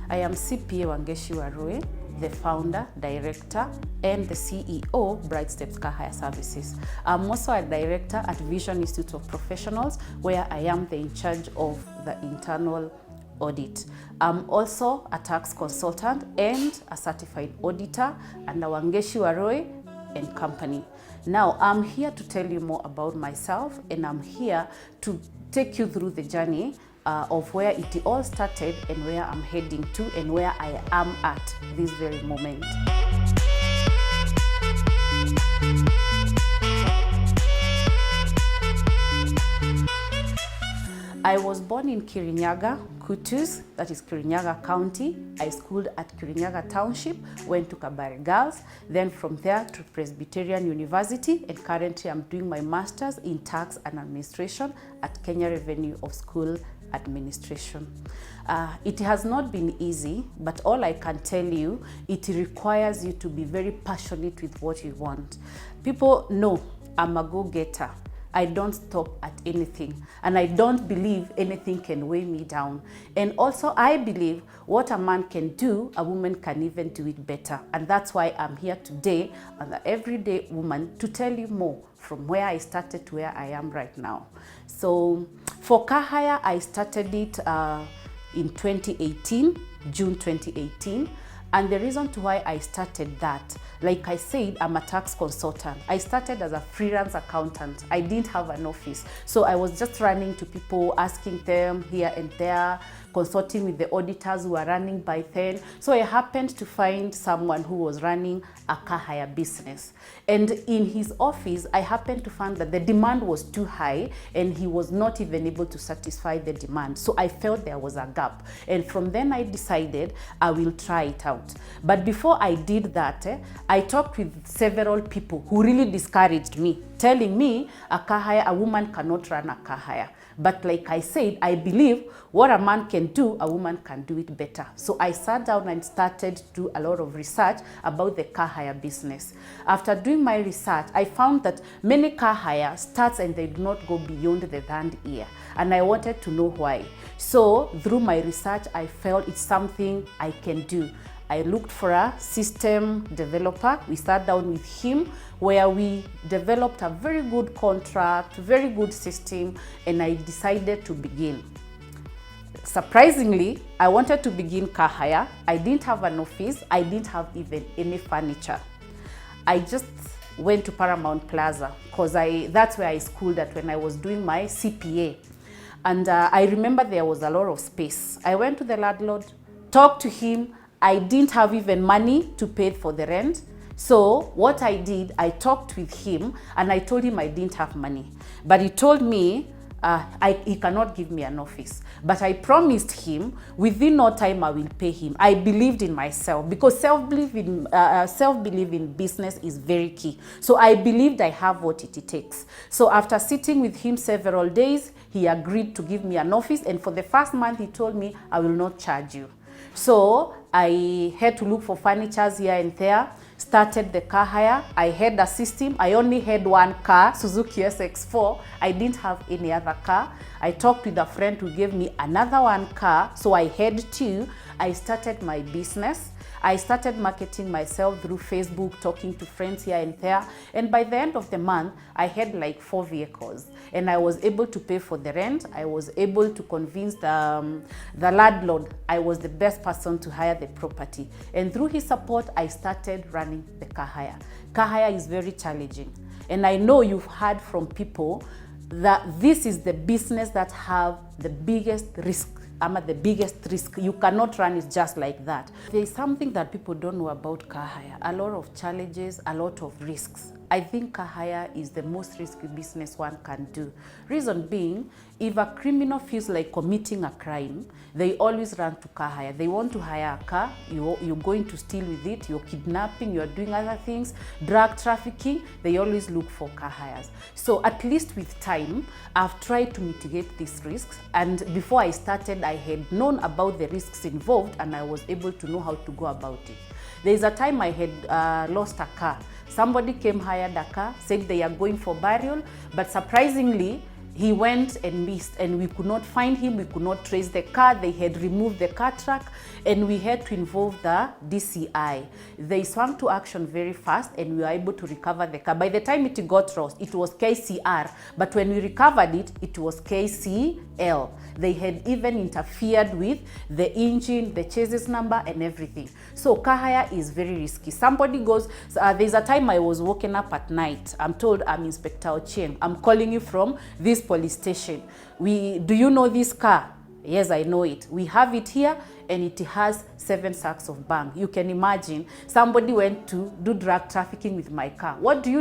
I am CPA Wangeci Warui, the founder, director, and the CEO, Bright Steps Car Hire Services. I'm also a director at Vision Institute of Professionals, where I am the in charge of the internal audit. I'm also a tax consultant and a certified auditor under Wangeci Warui and Company. Now, I'm here to tell you more about myself, and I'm here to take you through the journey of where it all started and where I'm heading to and where I am at this very moment. I was born in Kirinyaga, Kutus, that is Kirinyaga County. I schooled at Kirinyaga Township, went to Kabare Girls, then from there to Presbyterian University, and currently I'm doing my master's in tax and administration at Kenya Revenue of School Administration. It has not been easy, but all I can tell you, it requires you to be very passionate with what you want. People know I'm a go-getter. I don't stop at anything, and I don't believe anything can weigh me down. And also I believe what a man can do, a woman can even do it better. And that's why I'm here today, as an everyday woman, to tell you more from where I started to where I am right now. So for car hire, I started it in 2018, June 2018. And the reason to why I started that, like I said, I'm a tax consultant. I started as a freelance accountant. I didn't have an office. So I was just running to people, asking them here and there, consulting with the auditors who were running by then. So I happened to find someone who was running a car hire business. And in his office, I happened to find that the demand was too high and he was not even able to satisfy the demand. So I felt there was a gap. And from then I decided I will try it out. But before I did that, I talked with several people who really discouraged me, telling me a woman cannot run a car hire. But like I said, I believe what a man can do, a woman can do it better. So I sat down and started to do a lot of research about the car hire business. After doing my research, I found that many car hire starts and they do not go beyond the third year. And I wanted to know why. So through my research, I felt it's something I can do. I looked for a system developer. We sat down with him where we developed a very good contract, very good system, and I decided to begin. Surprisingly, I wanted to begin car hire. I didn't have an office. I didn't have even any furniture. I just went to Paramount Plaza because that's where I schooled at when I was doing my CPA. And I remember there was a lot of space. I went to the landlord, talked to him. I didn't have even money to pay for the rent. So what I did, I talked with him and I told him I didn't have money. But he told me he cannot give me an office. But I promised him within no time I will pay him. I believed in myself because self-belief in business is very key. So I believed I have what it takes. So after sitting with him several days, he agreed to give me an office. And for the first month, he told me, I will not charge you. So I had to look for furniture here and there, started the car hire. I had a system. I only had one car, Suzuki SX4. I didn't have any other car. I talked with a friend who gave me another one car, so I had two. I started my business. I started marketing myself through Facebook, talking to friends here and there. And by the end of the month, I had like 4 vehicles. And I was able to pay for the rent. I was able to convince the landlord I was the best person to hire the property. And through his support, I started running the car hire. Car hire is very challenging. And I know you've heard from people that this is the business that have the biggest risk. The biggest risk. You cannot run it just like that. There is something that people don't know about car hire. A lot of challenges, a lot of risks. I think car hire is the most risky business one can do. Reason being, if a criminal feels like committing a crime, they always run to car hire. They want to hire a car, you're going to steal with it, you're kidnapping, you're doing other things, drug trafficking, they always look for car hires. So at least with time, I've tried to mitigate these risks. And before I started, I had known about the risks involved and I was able to know how to go about it. There's a time I had lost a car. Somebody came, hired a car, said they are going for burial, but surprisingly, he went and missed, and we could not find him. We could not trace the car. They had removed the car track, and we had to involve the DCI. They swung to action very fast, and we were able to recover the car. By the time it got lost, it was KCR, but when we recovered it, it was KCL. They had even interfered with the engine, the chassis number, and everything. So car hire is very risky. Somebody goes, there's a time I was woken up at night. I'm told, I'm Inspector Ochieng. I'm calling you from this police station. Do you know this car? Yes, I know it. We have it here, and it has 7 sacks of bang. You can imagine, somebody went to do drug trafficking with my car. What do?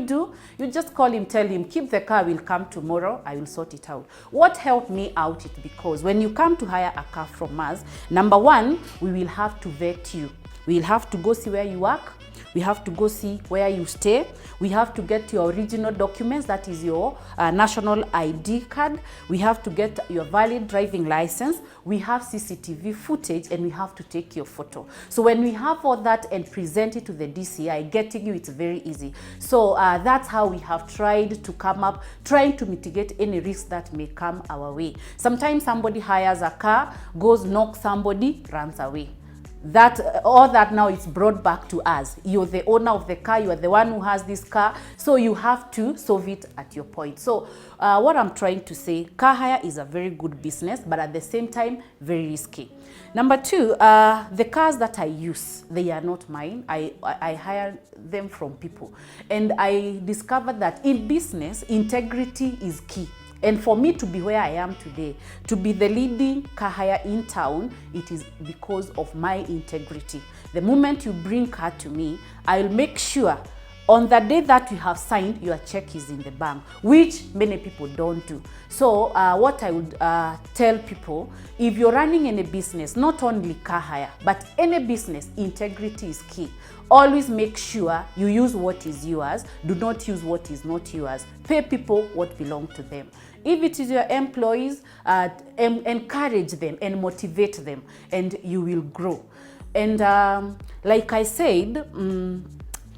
You just call him, tell him, keep the car, will come tomorrow, I will sort it out. What helped me out is because when you come to hire a car from us, number one, we will have to vet you. We will have to go see where you work. We have to go see where you stay. We have to get your original documents, that is your national ID card. We have to get your valid driving license. We have CCTV footage, and we have to take your photo. So when we have all that and present it to the DCI, getting you, it's very easy. So that's how we have tried to come up, trying to mitigate any risks that may come our way. Sometimes somebody hires a car, goes, knocks somebody, runs away. All that now is brought back to us. You're the owner of the car, you are the one who has this car, so you have to solve it at your point. So what I'm trying to say, car hire is a very good business, but at the same time, very risky. Number two, the cars that I use, they are not mine. I hire them from people. And I discovered that in business, integrity is key. And for me to be where I am today, to be the leading car hire in town, it is because of my integrity. The moment you bring car to me, I'll make sure on the day that you have signed, your check is in the bank, which many people don't do. So what I would tell people, if you're running any business, not only car hire, but any business, integrity is key. Always make sure you use what is yours. Do not use what is not yours. Pay people what belongs to them. If it is your employees, encourage them and motivate them, and you will grow. And like I said,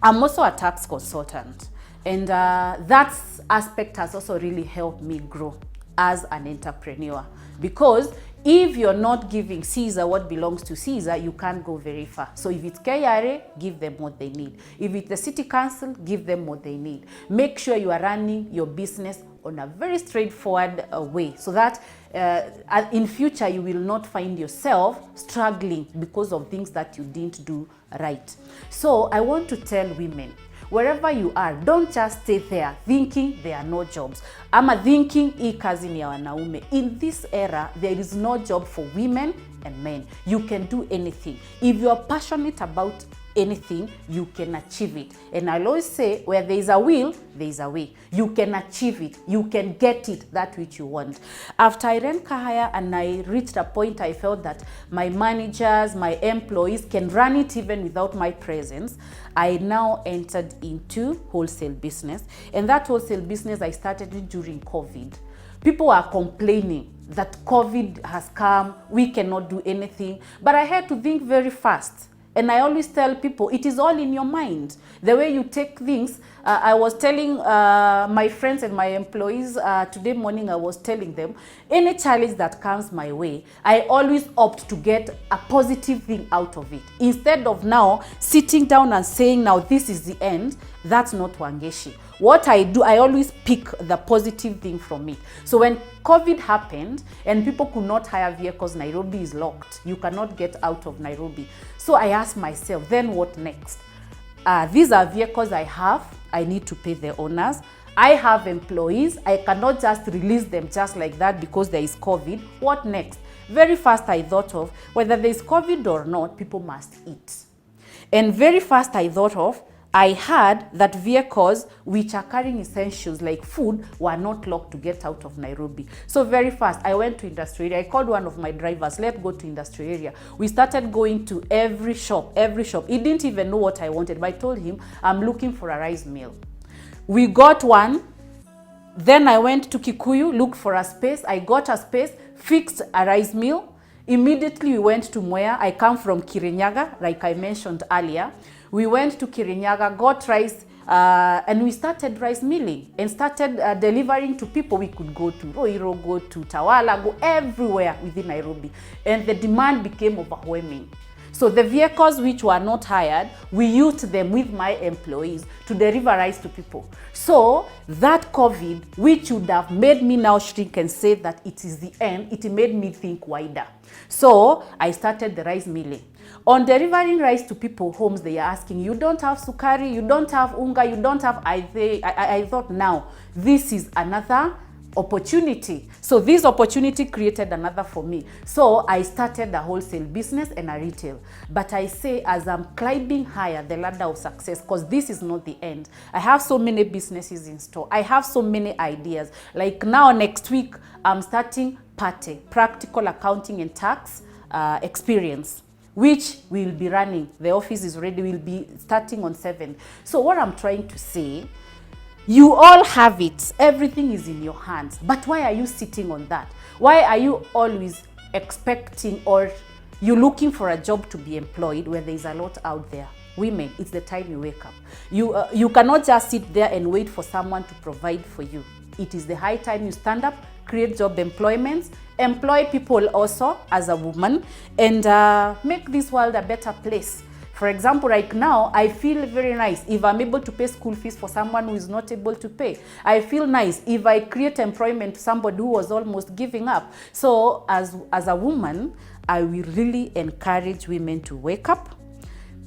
I'm also a tax consultant, and that aspect has also really helped me grow as an entrepreneur, because if you're not giving Caesar what belongs to Caesar, you can't go very far. So if it's KRA, give them what they need. If it's the city council, give them what they need. Make sure you are running your business on a very straightforward way, so that in future you will not find yourself struggling because of things that you didn't do right. So I want to tell women, wherever you are, don't just stay there thinking there are no jobs. Ama thinking hii kazi ni ya wanaume. In this era, there is no job for women and men. You can do anything. If you are passionate about anything, you can achieve it. And I always say, where there is a will, there is a way. You can achieve it. You can get it, that which you want. After I ran car hire and I reached a point I felt that my managers, my employees can run it even without my presence, I now entered into wholesale business. And that wholesale business, I started it during COVID. People are complaining that COVID has come, we cannot do anything. But I had to think very fast. And I always tell people, it is all in your mind. The way you take things, I was telling my friends and my employees today morning, I was telling them, any challenge that comes my way, I always opt to get a positive thing out of it. Instead of now sitting down and saying, now this is the end, that's not Wangeci. What I do, I always pick the positive thing from it. So when COVID happened and people could not hire vehicles, Nairobi is locked. You cannot get out of Nairobi. So I asked myself, then what next? These are vehicles I have. I need to pay the owners. I have employees. I cannot just release them just like that because there is COVID. What next? Very fast I thought of, whether there is COVID or not, people must eat. And very fast I thought of, I heard that vehicles which are carrying essentials like food were not locked to get out of Nairobi. So very fast, I went to industrial area. I called one of my drivers, let's go to industrial area. We started going to every shop. He didn't even know what I wanted, but I told him, I'm looking for a rice mill. We got one. Then I went to Kikuyu, looked for a space. I got a space, fixed a rice mill. Immediately we went to Mwea. I come from Kirinyaga, like I mentioned earlier. We went to Kirinyaga, got rice, and we started rice milling and started delivering to people. We could go to Roiro, go to Tawala, go everywhere within Nairobi. And the demand became overwhelming. So the vehicles which were not hired, we used them with my employees to deliver rice to people. So that COVID, which would have made me now shrink and say that it is the end, it made me think wider. So I started the rice milling. On delivering rice to people homes, they are asking, you don't have sukari, you don't have unga, you don't have, I thought now, this is another opportunity. So this opportunity created another for me. So I started a wholesale business and a retail. But I say, as I'm climbing higher the ladder of success, because this is not the end. I have so many businesses in store. I have so many ideas. Like now, next week, I'm starting PATE, Practical Accounting and Tax Experience, which will be running. The office is ready. We'll be starting on 7th. So what I'm trying to say, you all have it. Everything is in your hands. But why are you sitting on that? Why are you always expecting, or you looking for a job to be employed where there is a lot out there? Women, it's the time you wake up. You cannot just sit there and wait for someone to provide for you. It is the high time you stand up, create job employments, employ people also as a woman, and make this world a better place. For example, right now, I feel very nice if I'm able to pay school fees for someone who is not able to pay. I feel nice if I create employment to somebody who was almost giving up. So as a woman, I will really encourage women to wake up,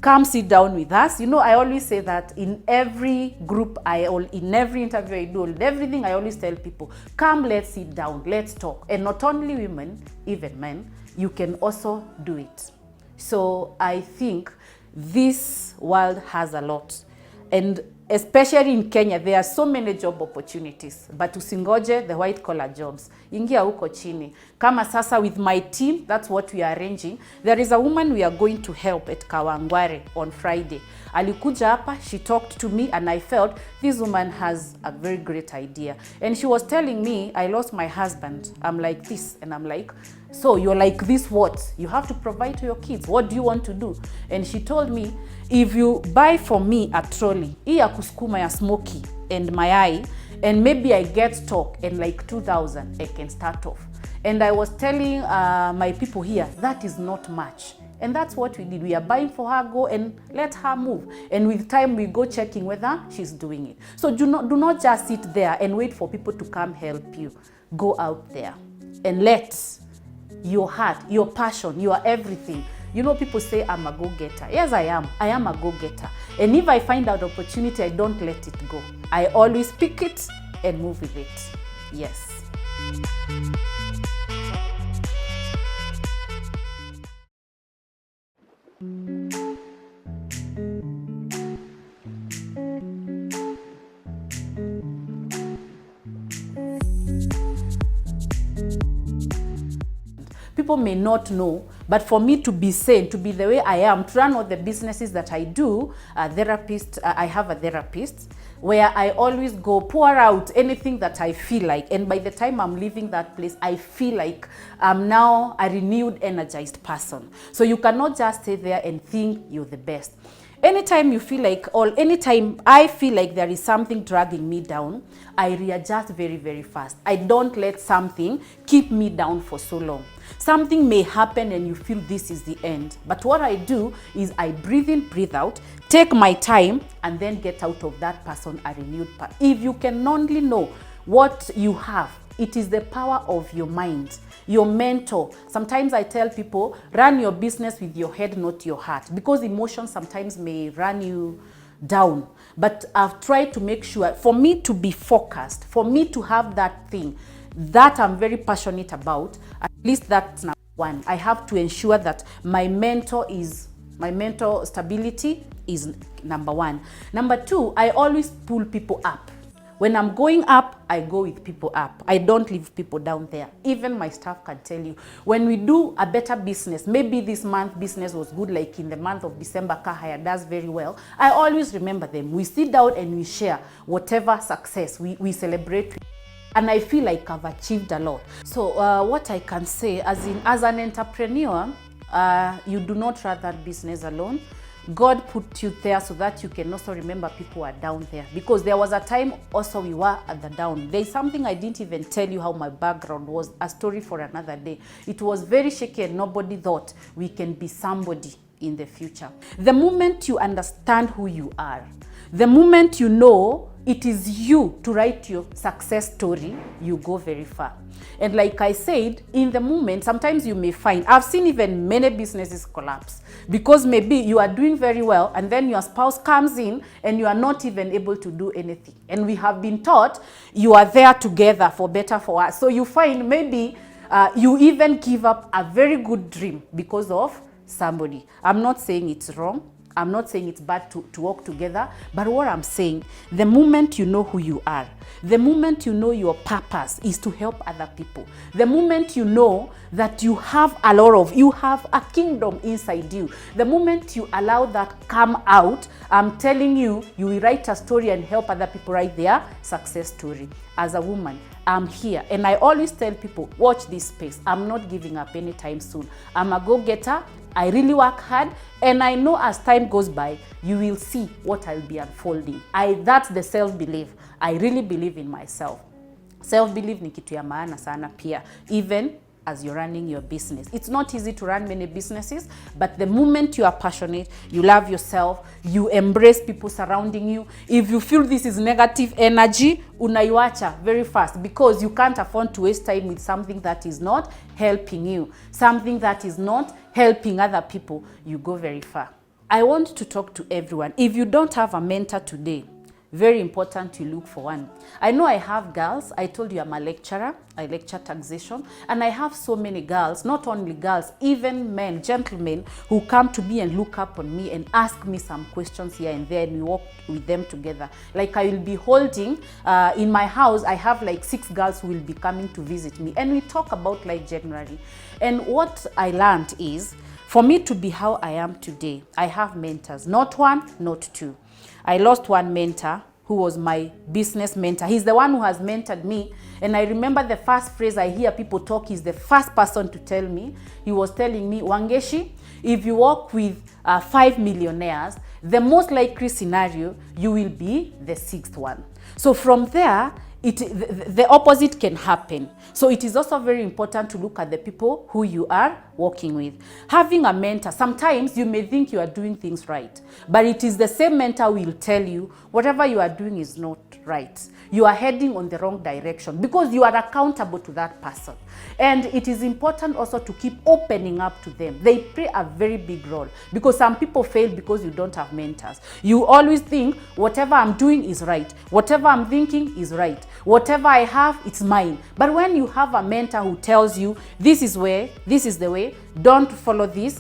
come sit down with us. You know, I always say that in every group, in every interview I do, everything, I always tell people, come, let's sit down, let's talk. And not only women, even men, you can also do it. So I think this world has a lot, and especially in Kenya, there are so many job opportunities, but usingoje the white collar jobs. Ingia huko chini. Kama sasa with my team, that's what we are arranging. There is a woman we are going to help at Kawangware on Friday. Alikuja hapa, she talked to me, and I felt this woman has a very great idea. And she was telling me, I lost my husband. I'm like this, and I'm like, so you're like this, what? You have to provide to your kids. What do you want to do? And she told me, if you buy for me a trolley, iya kusukuma ya smoky and my eye, and maybe I get stock and like 2,000, I can start off. And I was telling my people here, that is not much. And that's what we did. We are buying for her, go and let her move. And with time, we go checking whether she's doing it. So do not just sit there and wait for people to come help you. Go out there and let your heart, your passion, your everything. You know, people say I'm a go-getter. Yes, I am. I am a go-getter. And if I find out opportunity, I don't let it go. I always pick it and move with it. Yes. People may not know, but for me to be sane, to be the way I am, to run all the businesses that I do, I have a therapist where I always go pour out anything that I feel like. And by the time I'm leaving that place, I feel like I'm now a renewed, energized person. So you cannot just stay there and think you're the best. Anytime you feel like, or anytime I feel like there is something dragging me down, I readjust very, very fast. I don't let something keep me down for so long. Something may happen and you feel this is the end. But what I do is I breathe in, breathe out, take my time, and then get out of that person a renewed person. If you can only know what you have, it is the power of your mind. Your mentor. Sometimes I tell people, run your business with your head, not your heart, because emotions sometimes may run you down. But I've tried to make sure, for me to be focused, for me to have that thing that I'm very passionate about, at least that's number one. I have to ensure that my mentor stability is number one. Number two, I always pull people up. When I'm going up, I go with people up. I don't leave people down there. Even my staff can tell you. When we do a better business, maybe this month business was good, like in the month of December, Kahaya does very well. I always remember them. We sit down and we share whatever success we celebrate. and I feel like I've achieved a lot. So what I can say, as an entrepreneur, you do not run that business alone. God put you there so that you can also remember people are down there, because there was a time also we were at the down. There's something I didn't even tell you how my background was, a story for another day. It was very shaky and nobody thought we can be somebody in the future. The moment you understand who you are, the moment you know it is you to write your success story, you go very far. And like I said, in the moment, sometimes you may find, I've seen even many businesses collapse because maybe you are doing very well and then your spouse comes in and you are not even able to do anything. And we have been taught you are there together for better, for us. So you find maybe you even give up a very good dream because of somebody. I'm not saying it's wrong. I'm not saying it's bad to work together, but what I'm saying, the moment you know who you are, the moment you know your purpose is to help other people, the moment you know that you have you have a kingdom inside you, the moment you allow that come out, I'm telling you, you will write a story and help other people write their success story. As a woman, I'm here, and I always tell people, watch this space. I'm not giving up anytime soon. I'm a go-getter. I really work hard, and I know as time goes by, you will see what I'll be unfolding. That's the self-belief. I really believe in myself. Self-belief ni kitu ya maana sana pia, even as you're running your business. It's not easy to run many businesses, but the moment you are passionate, you love yourself, you embrace people surrounding you. If you feel this is negative energy, unaiwacha very fast, because you can't afford to waste time with something that is not helping you, something that is not helping other people. You go very far. I want to talk to everyone. If you don't have a mentor today, very important to look for one. I know I have girls. I told you I'm a lecturer. I lecture taxation. And I have so many girls, not only girls, even men, gentlemen, who come to me and look up on me and ask me some questions here and there, and we walk with them together. Like I will be holding, in my house, I have like 6 girls who will be coming to visit me. And we talk about life generally. And what I learned is, for me to be how I am today, I have mentors. Not one, not two. I lost one mentor who was my business mentor. He's the one who has mentored me. And I remember the first phrase I hear people talk, he's the first person to tell me. He was telling me, Wangeci, if you work with 5 millionaires, the most likely scenario, you will be the 6th one. So from there, the opposite can happen. So it is also very important to look at the people who you are working with. Having a mentor, sometimes you may think you are doing things right, but it is the same mentor who will tell you whatever you are doing is not right. You are heading on the wrong direction, because you are accountable to that person. And it is important also to keep opening up to them. They play a very big role, because some people fail because you don't have mentors. You always think whatever I'm doing is right. Whatever I'm thinking is right. Whatever I have, it's mine. But when you have a mentor who tells you, this is the way, don't follow this,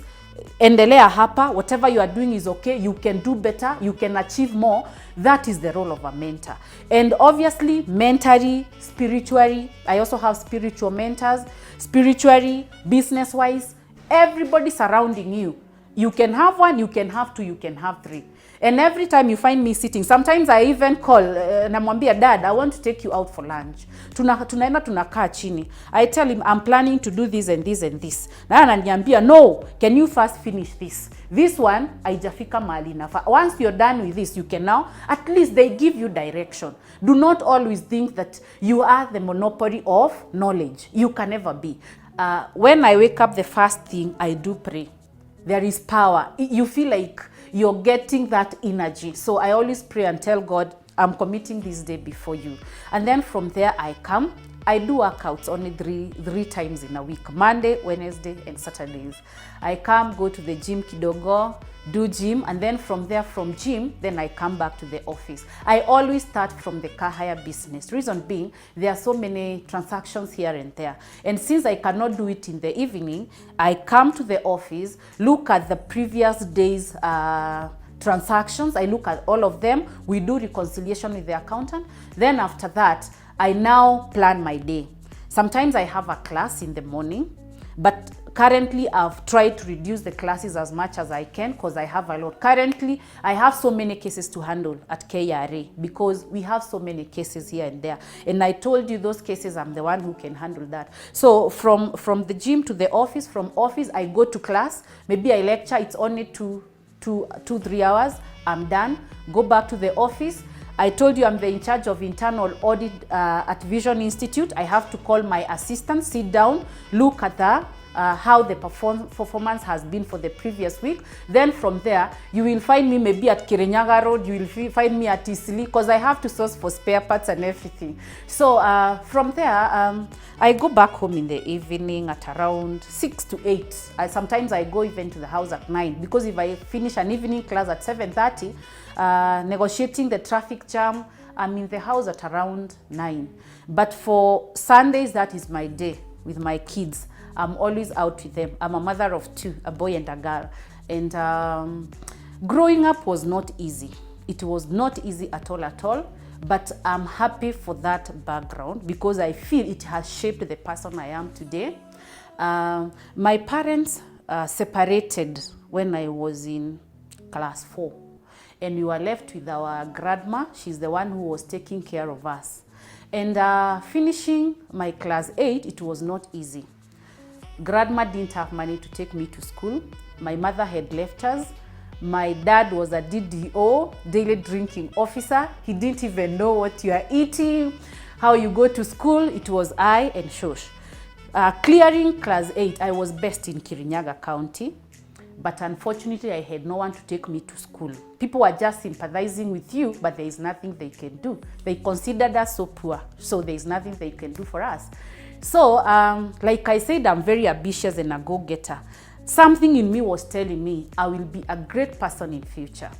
endelea hapa, whatever you are doing is okay, you can do better, you can achieve more, that is the role of a mentor. And obviously, mentally, spiritually, I also have spiritual mentors, spiritually, business-wise, everybody surrounding you. You can have one, you can have 2, you can have 3. And every time you find me sitting, sometimes I even call, namwambia, Dad, I want to take you out for lunch. Tunaenda tunakaa chini. I tell him, I'm planning to do this and this and this. Na ananiambia, no, can you first finish this? This one, haijafika mahali nafa. Once you're done with this, you can now, at least they give you direction. Do not always think that you are the monopoly of knowledge. You can never be. When I wake up, the first thing I do pray. There is power. You feel like you're getting that energy. So I always pray and tell God, I'm committing this day before you. And then from there I come. I do workouts only three times in a week. Monday, Wednesday, and Saturdays. I come, go to the gym kidogo, do gym, and then from there, from gym, then I come back to the office. I always start from the car hire business. Reason being, there are so many transactions here and there. And since I cannot do it in the evening, I come to the office, look at the previous day's transactions. I look at all of them. We do reconciliation with the accountant. Then after that, I now plan my day. Sometimes I have a class in the morning, but Currently, I've tried to reduce the classes as much as I can because I have a lot. Currently, I have so many cases to handle at KRA because we have so many cases here and there. And I told you those cases, I'm the one who can handle that. So from the gym to the office, from office, I go to class. Maybe I lecture, it's only 3 hours. I'm done. Go back to the office. I told you I'm in charge of internal audit at Vision Institute. I have to call my assistant, sit down, look at how the performance has been for the previous week. Then from there, you will find me maybe at Kirinyaga Road, you will find me at Isili, because I have to source for spare parts and everything. So from there, I go back home in the evening at around 6 to 8. Sometimes I go even to the house at 9, because if I finish an evening class at 7:30, negotiating the traffic jam, I'm in the house at around 9. But for Sundays, that is my day with my kids. I'm always out with them. I'm a mother of 2, a boy and a girl. And growing up was not easy. It was not easy at all. But I'm happy for that background because I feel it has shaped the person I am today. My parents separated when I was in class 4. And we were left with our grandma. She's the one who was taking care of us. And finishing my class 8, it was not easy. Grandma didn't have money to take me to school. My mother had left us. My dad was a DDO, daily drinking officer. He didn't even know what you are eating, how you go to school. It was I and Shosh. Clearing class 8, I was best in Kirinyaga County. But unfortunately, I had no one to take me to school. People were just sympathizing with you, but there is nothing they can do. They considered us so poor, so there is nothing they can do for us. So, like I said, I'm very ambitious and a go-getter. Something in me was telling me I will be a great person in future.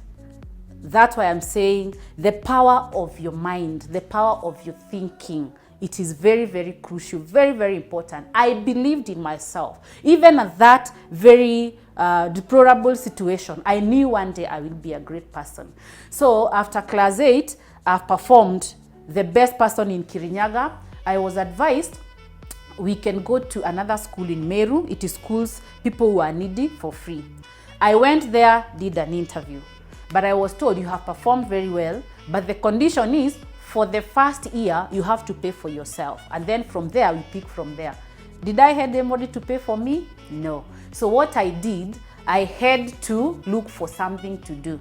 That's why I'm saying the power of your mind, the power of your thinking, it is very, very crucial, very, very important. I believed in myself. Even at that very deplorable situation, I knew one day I will be a great person. So after class 8, I've performed the best person in Kirinyaga. I was advised we can go to another school in Meru. It is schools people who are needy for free. I went there, did an interview. But I was told you have performed very well, but the condition is for the first year, you have to pay for yourself. And then from there, we pick from there. Did I have anybody to pay for me? No. So what I did, I had to look for something to do.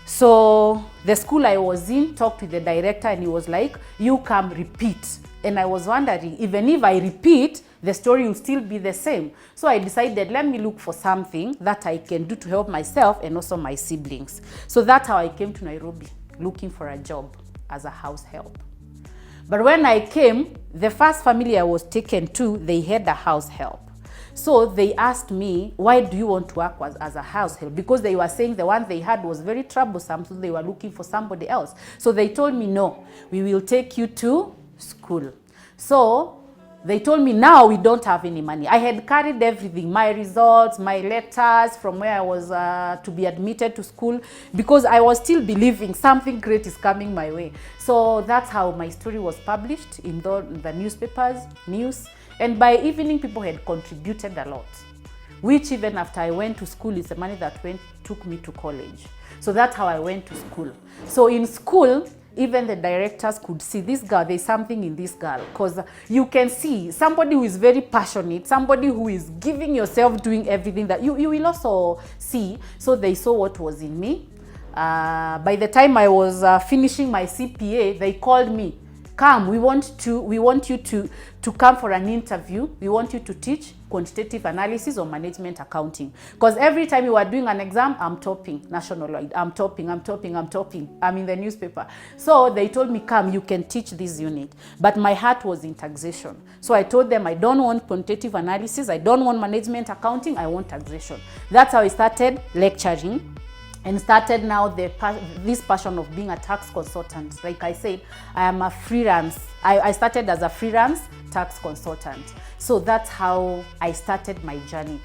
So the school I was in talked with the director and he was like, you come repeat. And I was wondering, even if I repeat, the story will still be the same. So I decided, let me look for something that I can do to help myself and also my siblings. So that's how I came to Nairobi, looking for a job as a house help. But when I came, the first family I was taken to, they had a house help. So they asked me, why do you want to work as a house help? Because they were saying the one they had was very troublesome, so they were looking for somebody else. So they told me, no, we will take you to school. So they told me, now we don't have any money. I had carried everything, my results, my letters from where I was to be admitted to school, because I was still believing something great is coming my way. So that's how my story was published in the newspapers, news. And by evening, people had contributed a lot, which even after I went to school, is the money that took me to college. So that's how I went to school. So in school, even the directors could see this girl, there's something in this girl, because you can see somebody who is very passionate, somebody who is giving yourself, doing everything that you will also see. So they saw what was in me. By the time I was finishing my CPA, they called me, come, we want you to come for an interview. We want you to teach quantitative analysis or management accounting. Because every time you are doing an exam, I'm topping nationwide. I'm topping. I'm in the newspaper. So they told me, come, you can teach this unit. But my heart was in taxation. So I told them, I don't want quantitative analysis. I don't want management accounting. I want taxation. That's how I started lecturing. And started now this passion of being a tax consultant. Like I said, I am a freelance. I started as a freelance tax consultant. So that's how I started my journey.